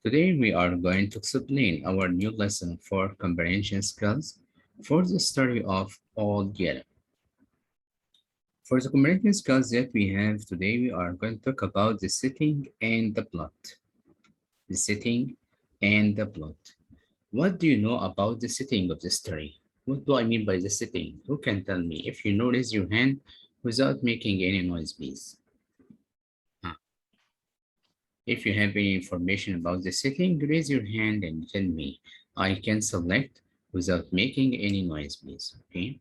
Today we are going to explain our new lesson for comprehension skills for the story of Old Yeller. For the comprehension skills that we have today, we are going to talk about the setting and the plot. The setting and the plot. What do you know about the setting of the story? What do I mean by the setting? Who can tell me? If you know, raise your hand without making any noise, please. If you have any information about the setting, raise your hand and tell me. I can select without making any noise, please. Okay.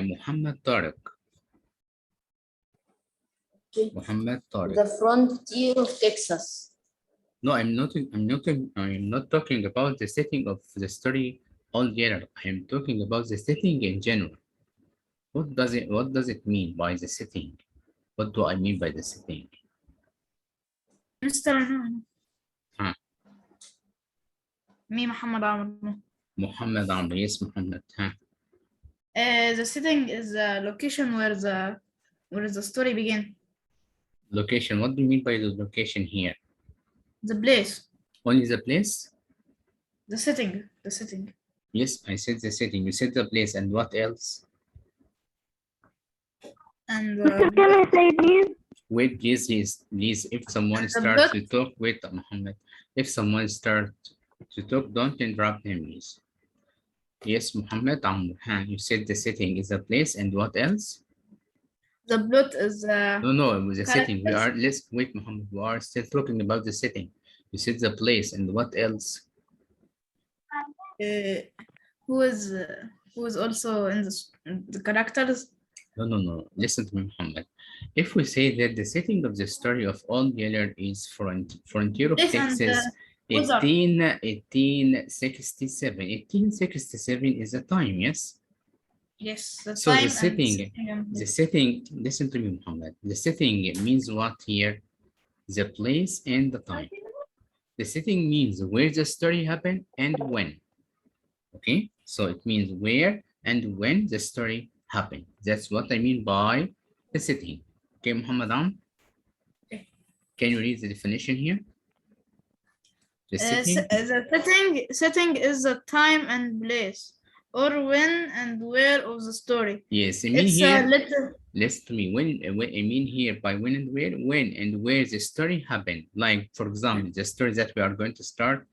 Muhammad Tariq. Muhammad Tariq. The frontier of Texas. No, I'm not talking about the setting of the story altogether. I am talking about the setting in general. What does it mean by the setting? What do I mean by the setting? Mr. Huh. Me, Muhammad Amr. Muhammad Amr, yes, Muhammad. Huh. The setting is the location where the story begins. Location, what do you mean by the location here? The place. Only the place? The setting. Yes, I said the setting. You said the place, and what else? And Can I say please? Wait, please. If someone starts to talk, wait, Muhammad. If someone starts to talk, don't interrupt him, please. Yes, Muhammad. You said the setting is a place, and what else? the plot is No, the setting. characters. Let's wait, Muhammad. We are still talking about the setting. You said the place, and what else? Who is also in the characters. No. Listen to me, Muhammad. If we say that the setting of the story of Old Yeller is frontier of Yes, and, Texas, what's up? 1867. 1867 is the time, yes? Yes, the So time the setting, and the setting, listen to me, Muhammad. The setting means what here? The place and the time. The setting means where the story happened and when. Okay, so it means where and when the story happened. That's what I mean by the setting. Okay, Muhammad Am? Okay. Can you read the definition here? The setting? the setting is the time and place, or when and where of the story. Yes, I mean It's here. a letter. Listen to me. When I mean here by when and where the story happened. Like, for example, the story that we are going to start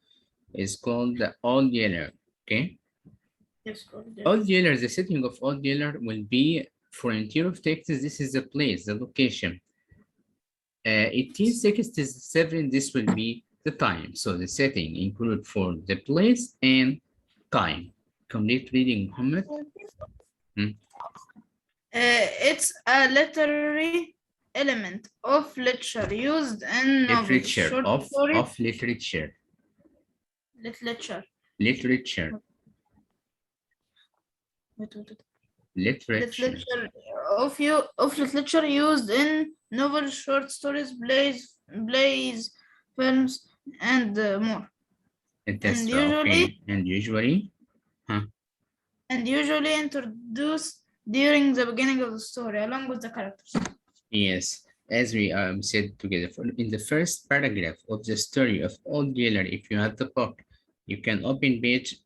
is called the Old Yeller. Okay. Yes, Old Yeller, the setting of Old Yeller will be frontier of Texas. This is the place, the location. 1867, this will be the time. So the setting include for the place and time. Complete reading, Muhammad. It's a literary element of literature used in novels, Literature short of stories, literature. literature. Literature. Wait. Literature. Of literature used in novels, short stories, plays, films, and more. And usually introduced during the beginning of the story, along with the characters. Yes, as we said together, in the first paragraph of the story of Old Yeller, if you have the book, you can open page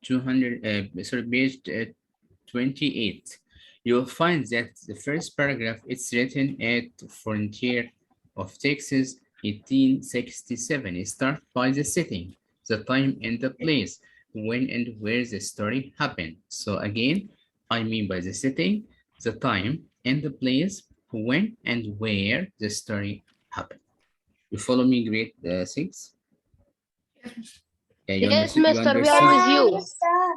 28. You will find that the first paragraph is written at frontier of Texas, 1867. It starts by the setting, the time and the place, when and where the story happened. So again, I mean by the setting, the time and the place, when and where the story happened. You follow me, grade 6? Yeah, Yes, Mister, we are with you.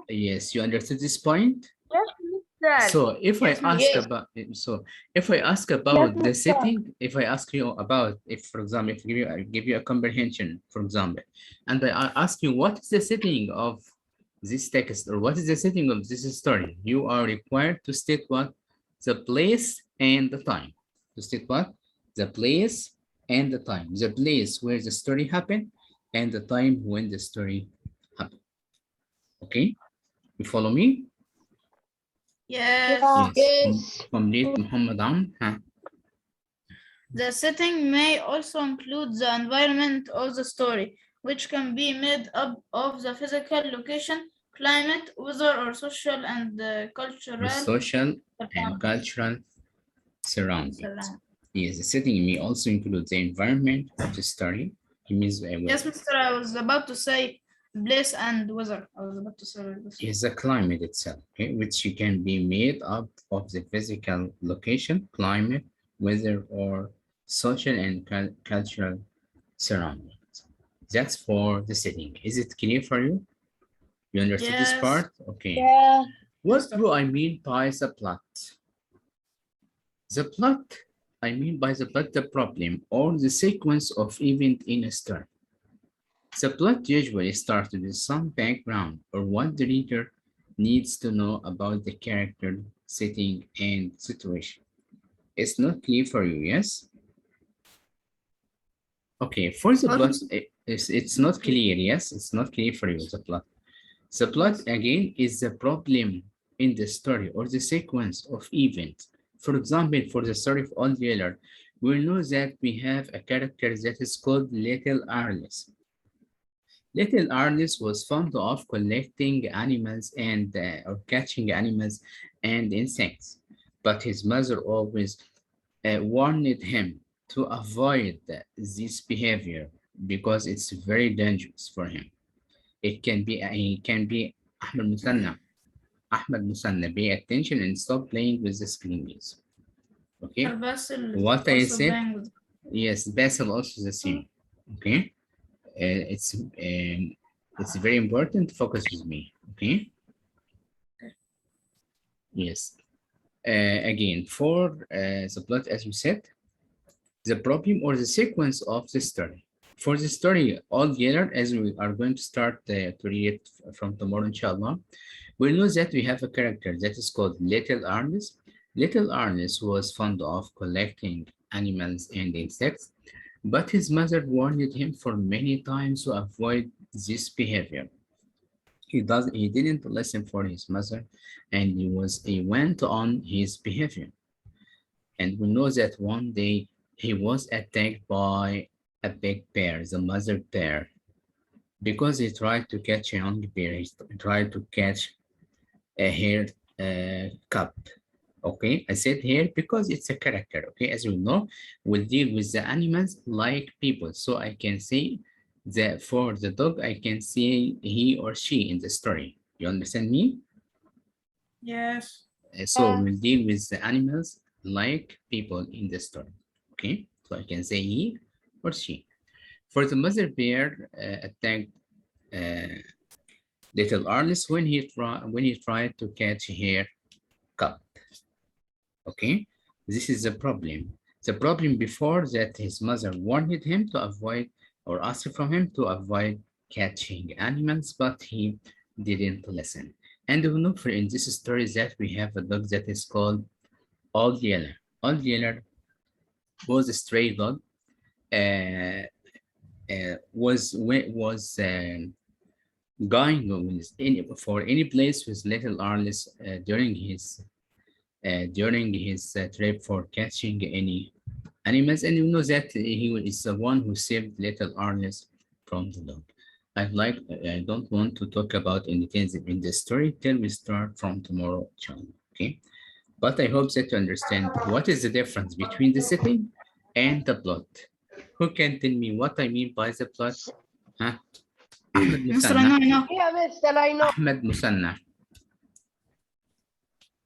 Yes, you understood this point? Yes, Mister. So if I ask Yes. about, the Yes, setting, if I ask you about, if for example, if I give you a comprehension, for example, and I ask you what is the setting of this text or what is the setting of this story, you are required to state what? The place and the time. To state what? The place and the time. The place where the story happened and the time when the story happened. Okay, you follow me? Yes. Yes. Complete, Muhammad Am. The setting may also include the environment of the story, which can be made up of the physical location, climate, weather, or social and cultural The social and surroundings. cultural surroundings. Yes, the setting may also include the environment of the study. It means Yes, Mr. I was about to say place and weather. I was about to say this. is the climate itself, okay, which can be made up of the physical location, climate, weather, or social and cultural surroundings. That's for the setting. Is it clear for you? You understood this Yes. part? Okay. Yeah. What do I mean by the plot? The plot, I mean by the plot, the problem or the sequence of event in a story. The plot usually starts with some background or what the reader needs to know about the character, setting, and situation. It's not clear for you, yes? Okay, for the plot, it's not clear, yes? It's not clear for you, the plot. The plot, again, is the problem in the story or the sequence of events. For example, for the story of Old Yeller, we know that we have a character that is called Little Arliss. Little Arliss was fond of collecting animals and or catching animals and insects, but his mother always warned him to avoid this behavior because it's very dangerous for him. He can be Ahmed Musanna, pay attention and stop playing with the screen, please. Okay. What I said, yes, Basil also the same. Okay. It's very important to focus with me. Okay. Yes. Again, for the plot, as we said, the problem or the sequence of the story. For the story altogether, as we are going to start to read it from tomorrow, inshallah, we know that we have a character that is called Little Ernest. Little Ernest was fond of collecting animals and insects, but his mother warned him for many times to avoid this behavior. He didn't listen for his mother, and he went on his behavior. And we know that one day he was attacked by a big bear, the mother bear, because he tried to catch a young bear. He tried to catch a hair cup. Okay, I said here because it's a character. Okay, as we know, we'll deal with the animals like people. So I can say that for the dog, I can say he or she in the story. You understand me? Yes. So we'll deal with the animals like people in the story. Okay, so I can say he or she. For the mother bear attacked little Ernest when he tried to catch her cup. Okay, this is the problem. The problem before that his mother warned him to avoid or asked from him to avoid catching animals, but he didn't listen. And we know for in this story that we have a dog that is called Old Yeller. Old Yeller was a stray dog. Was going for any place with little Arliss during his trip for catching any animals, and you know that he is the one who saved little Arliss from the dog. I don't want to talk about any details in the story till we start from tomorrow, channel. Okay, but I hope that you understand what is the difference between the setting and the plot. Who can tell me what I mean by the plot? Huh? Ahmed Mr. Musanna. I know. Yeah, Mr. I know. Ahmed Musanna.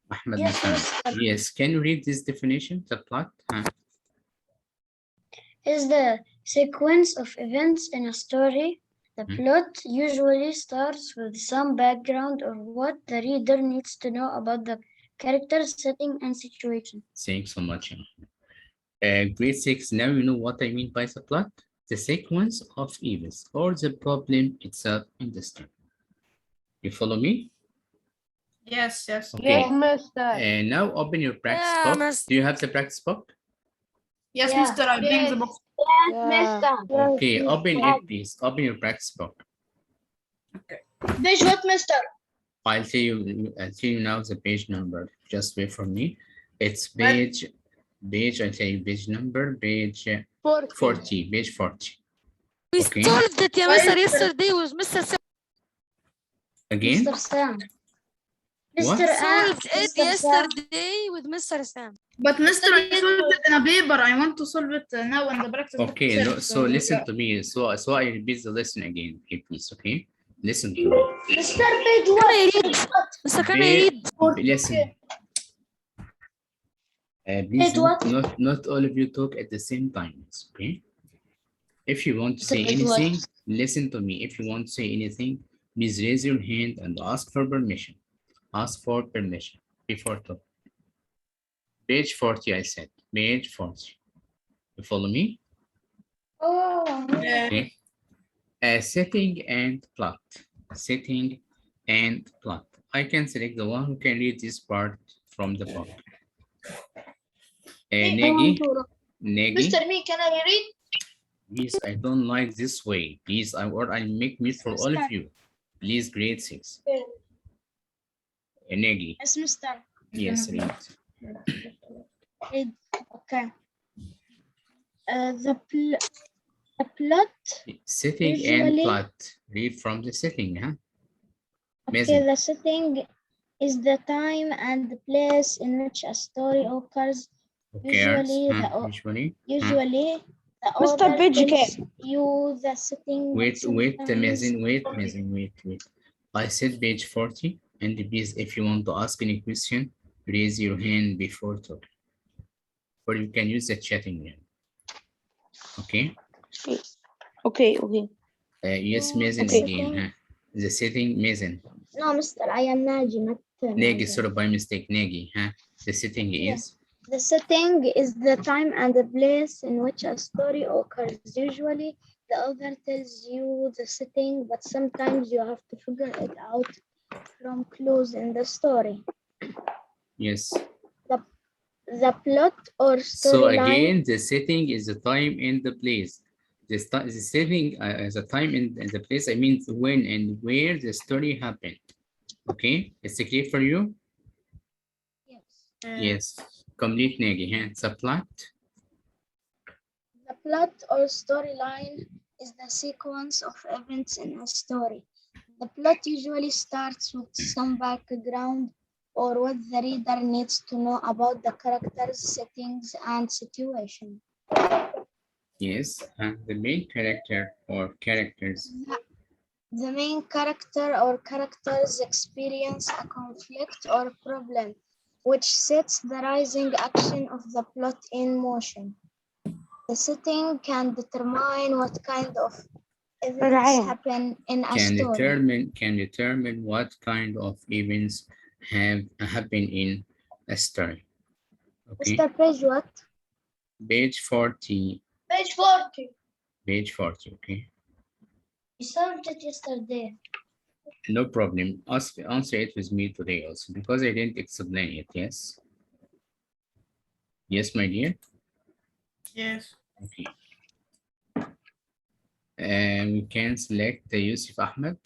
Ahmed Yes, Musanna. Mr. Yes, can you read this definition, the plot? Is the sequence of events in a story. The Hmm. plot usually starts with some background or what the reader needs to know about the character, setting, and situation. Thanks so much. Grade 6, now you know what I mean by the plot? The sequence of events or the problem itself in the story. You follow me? Yes, yes. Okay. Yes, Mr. And now open your practice book. Do you have the practice book? Yes, Yeah. Mr. I bring the book. Yes, Yeah. Mr. Okay, open it, please. Open your practice book. Page what, Mr.? I'll tell you now the page number. Just wait for me. It's page, I tell you page number, page 40, page 40. We Okay. solved it, yeah, Why Mr. is there- yesterday with Mr. Sam. Again? Mr. Sam. What? Mr. Solved it Mr. Sam. yesterday with Mr. Sam. But Mr. I solved it in a paper. I want to solve it now in the practice book Okay, itself, so listen to me. So I repeat the lesson again, okay, please, okay? Listen to me. Mr. Page Can I what? read? Mr. Can I Be- read? listen. Please, Page what? not all of you talk at the same time, okay? If you want to say Page what? anything, listen to me. If you want to say anything, please raise your hand and ask for permission. Ask for permission before talking. Page 40, I said. Page 40. You follow me? Oh, Yeah. Okay. Setting and plot. Setting and plot. I can select the one who can read this part from the book. Negi. Negi. Mr. Me, can I read? Please, I don't like this way. Please, or I make mute for all of you. Please, grade 6. Okay. Negi. Yes, Mr. Yes, read. Okay. The plot. Setting and Usually- plot. Read from the setting, huh? Okay, Amazing. the setting is the time and the place in which a story occurs. Occurs, Usually, huh? Usually. huh? Usually, the Mr. author Page tells you the setting. Wait, sometimes- wait. I said page 40, and please, if you want to ask any question, raise your hand before talking. Or you can use the chatting room. Okay? Okay. Yes, Mazen Okay. again, huh? The setting, Mazen. No, Mr. I am Naji, not Negi, Naji. sort of by mistake, Negi, huh? The setting is? The setting is the time and the place in which a story occurs. Usually, the author tells you the setting, but sometimes you have to figure it out from clues in the story. Yes. The plot or So storyline. again, the setting is the time and the place. The setting as a time and the place, I mean when and where the story happened. Okay, it's clear for you? Yes. Yes. Complete Negi, huh? It's a plot. The plot or storyline is the sequence of events in a story. The plot usually starts with some background or what the reader needs to know about the characters, settings, and situation. Yes, the main character or characters. The main character or characters experience a conflict or problem, which sets the rising action of the plot in motion. The setting can determine what kind of events happen in a Can story. determine what kind of events have happened in a story. Okay. Mr. Page, what? Page 40. Page 40. Page 40, okay. We solved it yesterday. No problem. Answer it with me today also because I didn't explain it, yes? Yes, my dear? Yes. Okay. And we can select the Yusuf Ahmed.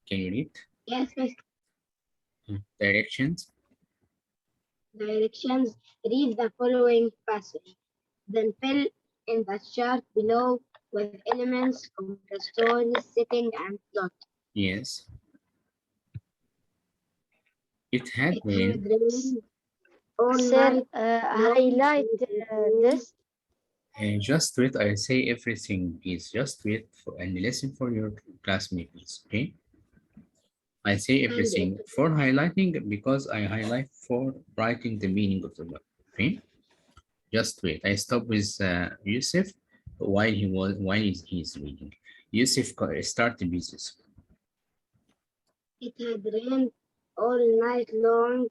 Can you read? Yes, Directions. Directions. Read the following passage. Then fill in the chart below with elements of the story, setting, and plot. Yes. It had It been. had rained all night. Highlight this. Just wait, I say everything, please. Just wait and listen for your classmate, please, okay? I say everything for highlighting because I highlight for writing the meaning of the word, okay? Just wait. I stop with Yusuf while he's reading. Yusuf, start the business. It had rained all night long,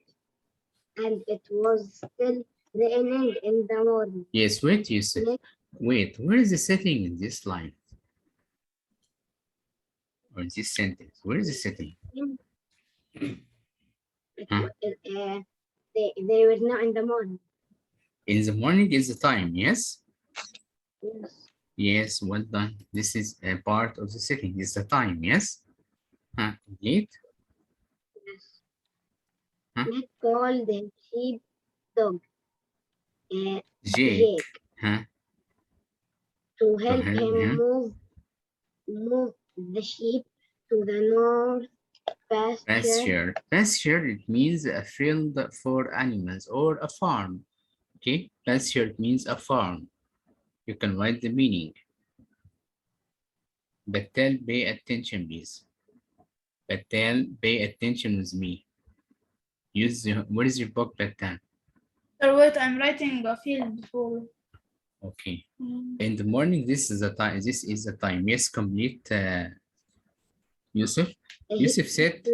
and it was still raining in the morning. Yes, wait, Yusuf. Wait, where is the setting in this line? Or in this sentence? Where is the setting? Huh? They were not in the morning. In the morning is the time, yes? Yes. Yes, well done. This is a part of the setting. It's the time, yes? Huh? Late? Yes. Huh? Let's call the sheep dog. Jake. Huh? to help help him him. move the sheep to the north pasture. Pasture, it means a field for animals or a farm. Okay, pasture it means a farm. You can write the meaning. Batal, pay attention, please. Batal, pay attention with me. What is your book, Batal? Sir, wait, I'm writing a field for. Okay. In the morning, this is the time. This is the time. Yes, complete. Yusuf. Yusuf said,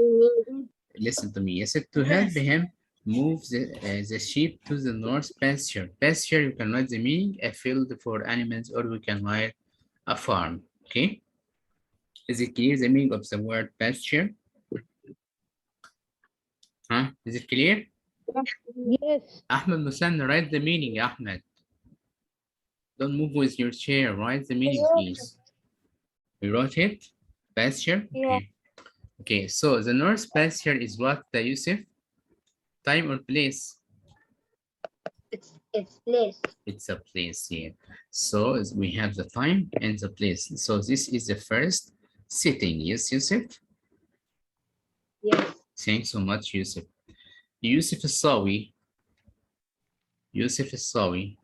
listen to me. He said to help Finish. him move the sheep to the north pasture. Pasture, you can write the meaning, a field for animals, or we can write a farm. Okay. Is it clear the meaning of the word pasture? Huh? Is it clear? Yes. Ahmed Musanna, write the meaning, Ahmed. Don't move with your chair. Write the meaning, please. You wrote it? Pasture? Yeah. Okay. Okay, so the north pasture is what, Yusuf? Time or place? It's place. It's a place here. So we have the time and the place. So this is the first sitting. Yes, Yusuf? Yes. Thanks so much, Yusuf. Yusuf Sawi. Yusuf Sawi.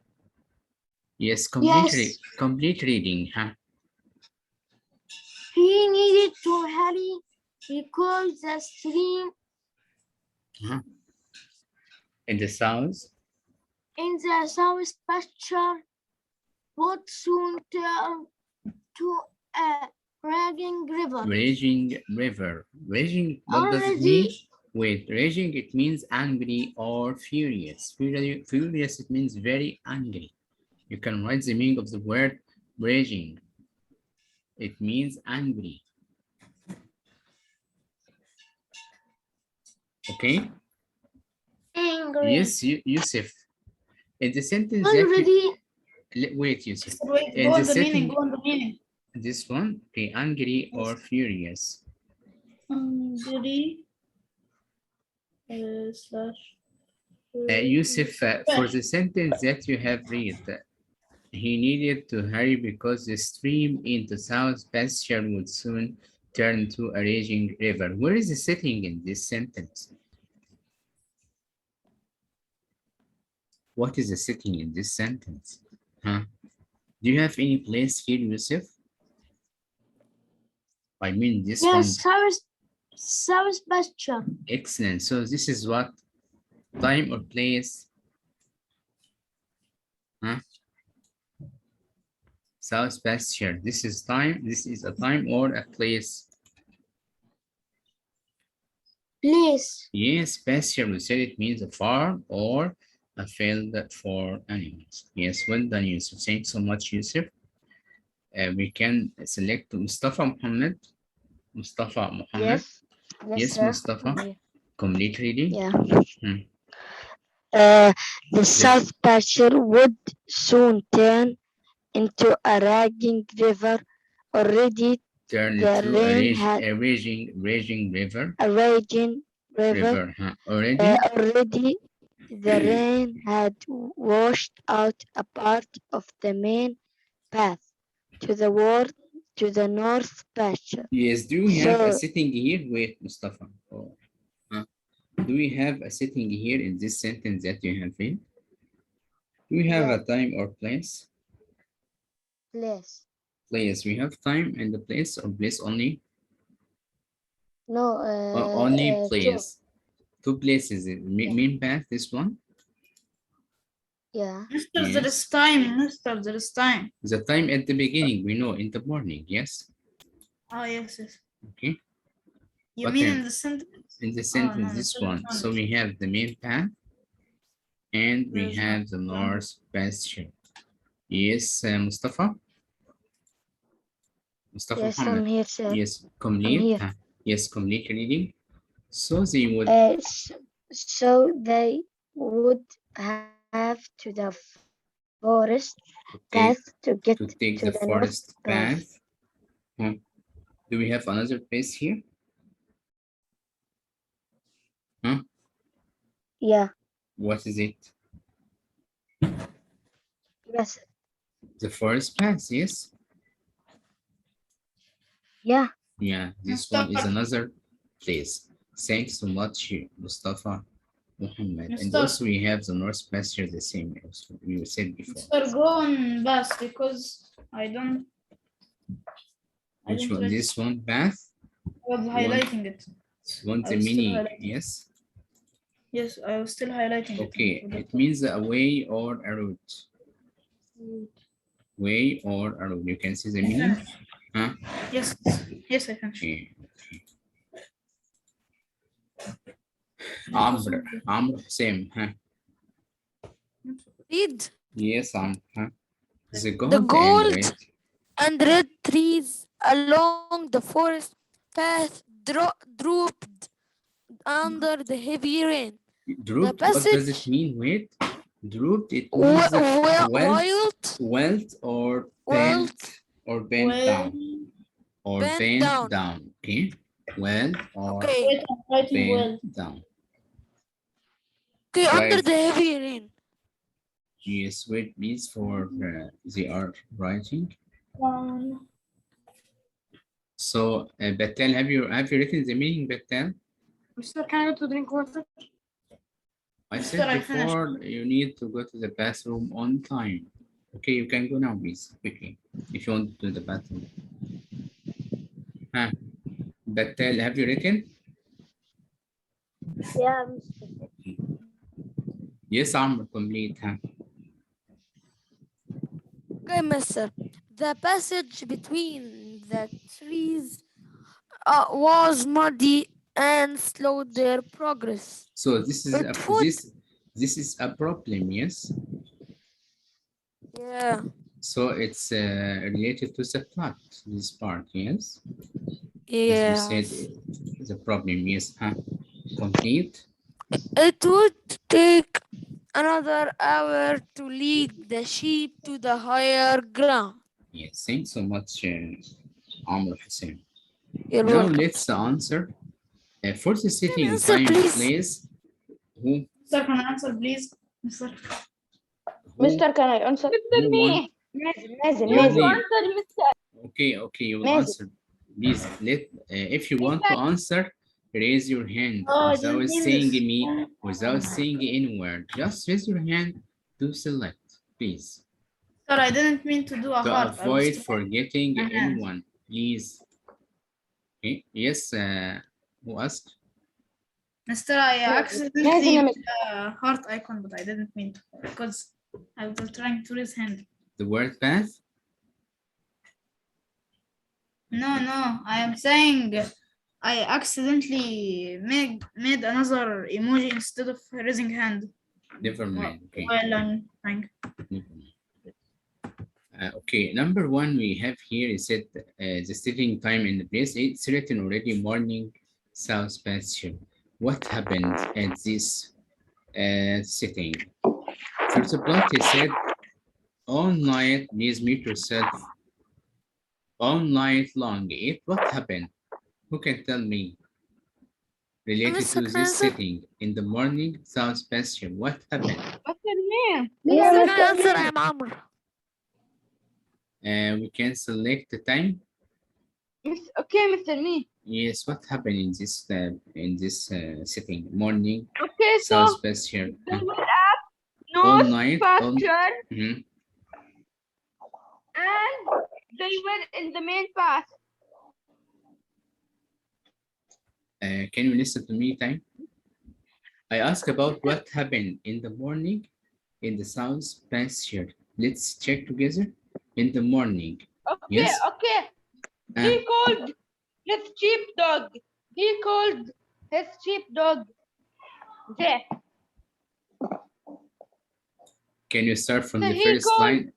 Yes, Yes. complete reading, huh? He needed to hurry because the stream In the south, in the south pasture would soon turn to a raging river. raging river. Raging, what does it mean? Wait, raging, it means angry or furious. Furious, it means very angry. You can write the meaning of the word raging. It means angry. Okay? Angry. Yes, Yusuf. In the sentence Already. wait, Yusuf. Wait, In go the on the meaning, setting, go on the meaning. this one, okay, angry or furious. Angry slash. Yusuf, for the sentence that you have read, he needed to hurry because the stream in the south pasture would soon turn to a raging river. Where is the setting in this sentence? What is the setting in this sentence? Huh? Do you have any place here, Yusuf? I mean this one. Yes, south pasture. Excellent. So this is what? Time or place? Huh? South pasture. This is time. This is a time or a place? Place. Yes, pasture. We said it means a farm or a field for animals. Yes, well done, Yusuf. Thanks so much, Yusuf. We can select Mustafa Muhammad. Mustafa Muhammad. Yes. Yes, sir. Mustafa. Complete reading. Yeah. Hmm. The south pasture would soon turn into a raging river. Already Turn the to rain had a raging river. a raging river. Huh? Already? Already the rain had washed out a part of the main path to the north pasture. Yes, do we have a So setting here? Wait, Mustafa. Oh, huh? Do we have a setting here in this sentence that you have in? Do we have yes, a time or place? place. Place, we have time and the place or place only? No, Only two. place. Two places. Yeah. Main path, this one? Yeah. Mister, there is Yes. time. Mister, there is time. The time at the beginning, we know in the morning, yes? Oh, yes, yes. Okay. You But mean then in the sentence? in the Oh, no, sentence, no, this it's one. So we have the main path and we There's have the no. north pasture. Yes, Mustafa? Mustafa Yes, Muhammad. I'm here, sir. Yes, I'm complete. here. Yes, complete reading. So they would. So they would have to the forest path to get to take to the the north forest path. path. Hmm. Do we have another place here? Huh? Yeah. What is it? Yes. The forest path, yes? Yeah. Yeah, this one is another place. Thanks so much, Mustafa Muhammad. And Mr. also we have the North Pasture, the same as we said before. Mr. Go on bus because I don't Which one? read. This one, path? I was highlighting it. Want I the was still meaning, highlighting. yes? Yes, I was still highlighting it. Okay, it means a way or a route. Way or a route. You can see the meaning? Huh? Yes, yes, I finished. Okay. Amr, same, huh? Read. Yes, huh? The The gold and gold red. and red trees along the forest path drooped under the heavy rain. Drooped, The what does it passage mean? Wait, drooped, it means wild wealth or bent or bent Well, down or bent bent down. down. Okay, wealth or Okay. wait, I'm writing well. bent down. Okay, under Right. the heavy rain. Yes, wait, please, for they are writing. So, Bettel, have you written the meaning, Bettel? Mr. Can I go to drink water? I Sir, said I finished. before you need to go to the bathroom on time. Okay, you can go now, please, quickly, if you want to do the bathroom. Huh? Bettel, have you written? Yeah. Yes, I'm complete. Huh? Okay, mister. The passage between the trees was muddy and slowed their progress. So this is It would, this is a problem, yes. yeah, So it's related to the plot. This part, yes. As we said, yes. the problem, yes. Huh? Complete. It would take another hour to lead the sheep to the higher ground. Yes. Thanks so much, Amr Hussein. You're Now welcome. let's answer. For the Can you setting, answer, time, please? place. Who? Sir, can I answer, please? Mr. Mr. Can I answer? Who want? Mazen, You Mazen. leave. Okay, you will Mazen. answer. Please, if you want to answer, raise your hand Oh, I without didn't mean saying this. me, without saying any word. Just raise your hand to select, please. Sir, I didn't mean to do a To heart. I was avoid trying forgetting my hand. anyone, please. Okay. Yes, who asked? Mr. I Mazen, accidentally Mazen. made a heart icon, but I didn't mean to because I was trying to raise hand. The word path? No, I am saying I accidentally made another emoji instead of raising hand. Never mind. Okay. While I'm trying. Never mind. Okay, number one we have here is that the sitting time and the place. It's written already morning south pasture. What happened at this sitting? First plot, he said, all night, please mute yourself. All night long. What happened? Who can tell me? Related to this sitting in the morning south pasture. What happened? Mr. Can I answer? I'm Amr. We can select the time. Okay, Mr. Me. Yes, what happened in this setting? Morning, Okay, so south pasture, they were at all North night, pasture Mhm. and they were in the main path. Can you listen to me, time? I asked about what happened in the morning in the south pasture. Let's check together. In the morning. Okay, Yes. okay. He called his sheepdog. He called his sheepdog Jack. Can you start from So the he first called- line?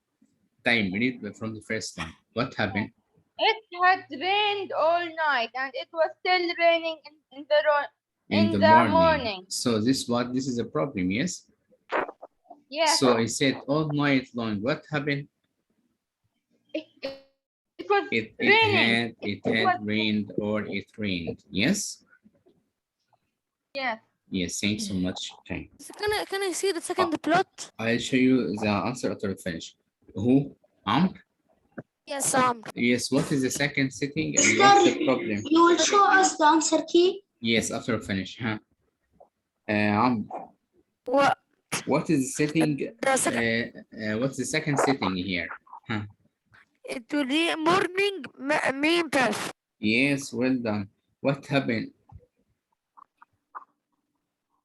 Time, read from the first line. What happened? It had rained all night and it was still raining in the morning. So this is a problem, yes? Yes. So I said all night long. What happened? It was raining. It had rained or it rained. Yes? Yes. Yes, thanks so much. Okay. Can I see the second plot? I'll show you the answer after I finish. Who? Amr? Yes, Yes, what is the second setting and what's the problem? You will show us the answer key. Yes, after we finish, huh? Amr, What what is the setting? the second? What's the second setting here? Huh? It will be morning main path. Yes, well done. What happened?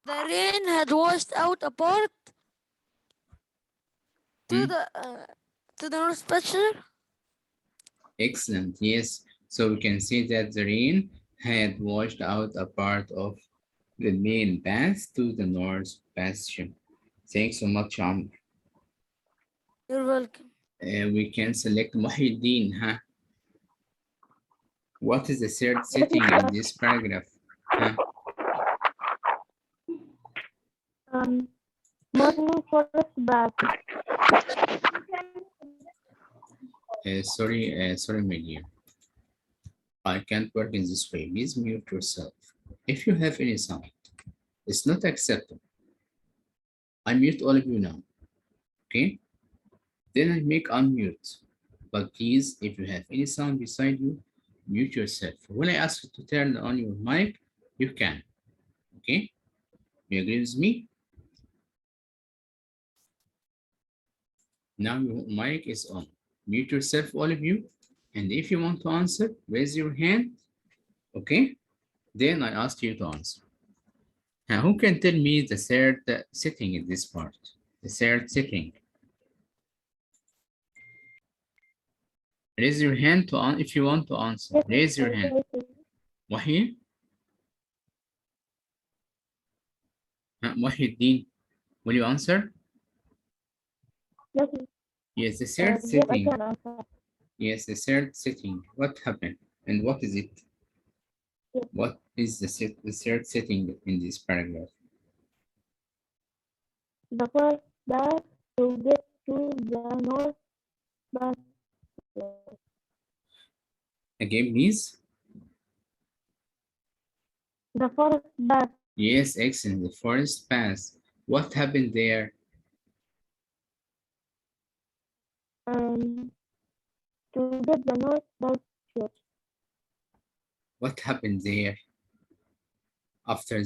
The rain had washed out a part to Hmm? the north pasture. Excellent, yes. So we can see that the rain had washed out a part of the main path to the north pasture. Thanks so much, Amr. You're welcome. We can select Muhyiddin, huh? What is the third setting in this paragraph? Huh? Morning forest bath. Sorry, my dear. I can't work in this way. Please mute yourself. If you have any sound, it's not acceptable. I mute all of you now, okay? Then I make unmute. But please, if you have any sound beside you, mute yourself. When I ask you to turn on your mic, you can, okay? You agree with me? Now your mic is on. Mute yourself, all of you. And if you want to answer, raise your hand, okay? Then I ask you to answer. Now, who can tell me the third setting in this part? The third setting. Raise your hand to if you want to answer. Raise your hand. Wahi? Wahiddin, will you answer? Yes, the third setting. Yes, the third setting. What happened and what is it? What is the third setting in this paragraph? The first bath to get to the north bath. Again, please. The forest bath. Yes, excellent. The forest path. What happened there? To get the north pasture. What happened there? After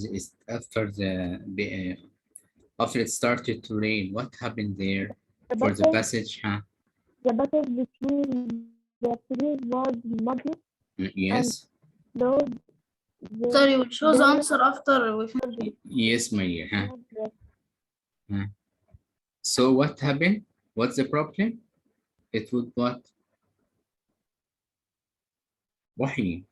it started to rain, what happened there for the passage? Huh? The passage between the trees was muddy. Yes. Sorry, we'll show the answer after we finish. Yes, my dear. Huh? So what happened? What's the problem? It would what? Wahi.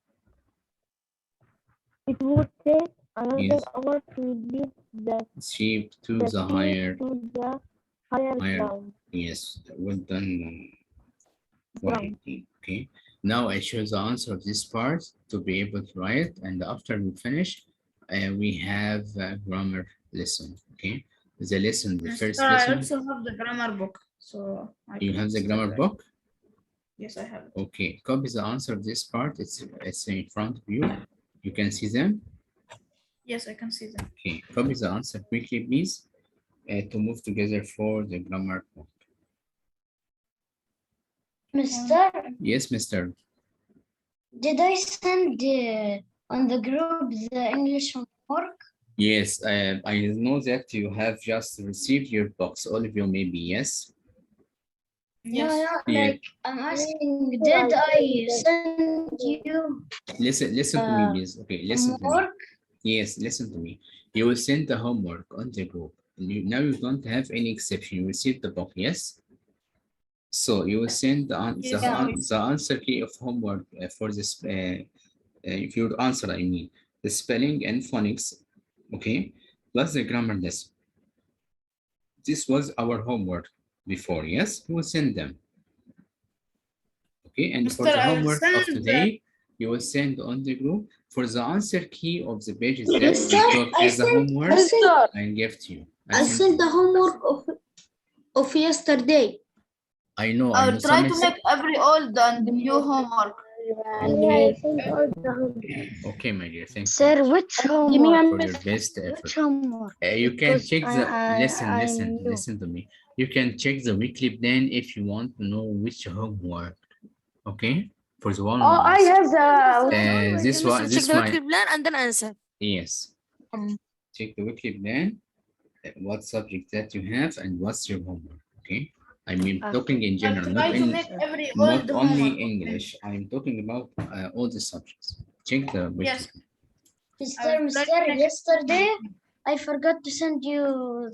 It would take another hour to lead the sheep to the higher ground. Yes, well done. Okay. Now I show the answer of this part to be able to write, and after we finish, we have a grammar lesson. Okay, the lesson, the first lesson. I also have the grammar book, so you have the grammar book. Yes, I have it. Okay, copy the answer of this part. It's in front of you. You can see them. Yes, I can see them. Okay, copy the answer quickly, please, to move together for the grammar book. Mister? Yes, mister. Did I send on the group the English homework? Yes, I know that you have just received your box. All of you maybe, yes? Yes. No, like I'm asking, did I send you Listen to me, please. Okay, listen to me. Yes, listen to me. You will send the homework on the group. Now you don't have any exception. You received the book, yes? So you will send the answer key of homework for this, if you would answer, I mean, the spelling and phonics, okay, plus the grammar lesson. This was our homework before, yes? We will send them. Okay, and for the homework of today, you will send on the group for the answer key of the pages that we took as a homework. I give to you. I sent the homework of yesterday. I know. I'll try to make every old and new homework. Okay, my dear. Thank you. Sir, which homework? For your best effort. You can check the listen to me. You can check the weekly plan if you want to know which homework. Okay, for the one. Oh, I have This one. Check This the my. weekly plan and then answer. Yes. Check the weekly plan. What subject that you have and what's your homework. Okay. I mean, talking in general, not Try to in make every not old only homework. English. I'm talking about all the subjects. Check the weekly. Yes. Mister, yesterday I forgot to send you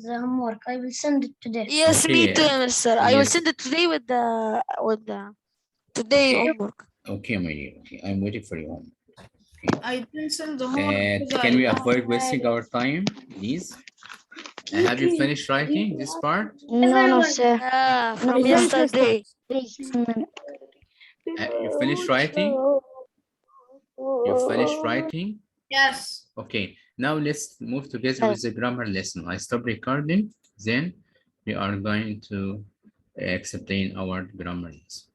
the homework. I will send it today. Yes, me Okay, too, sir. I will yes. send it today with the today Okay. homework. Okay, my dear. Okay, I'm waiting for you. I didn't send the homework. Can we avoid wasting our time, please? Have you finished writing this part? No, sir. From No, yesterday. Please. You finished writing? You finished writing? Yes. Okay, now let's move together with the grammar lesson. I stop recording, then we are going to explain our grammar lesson.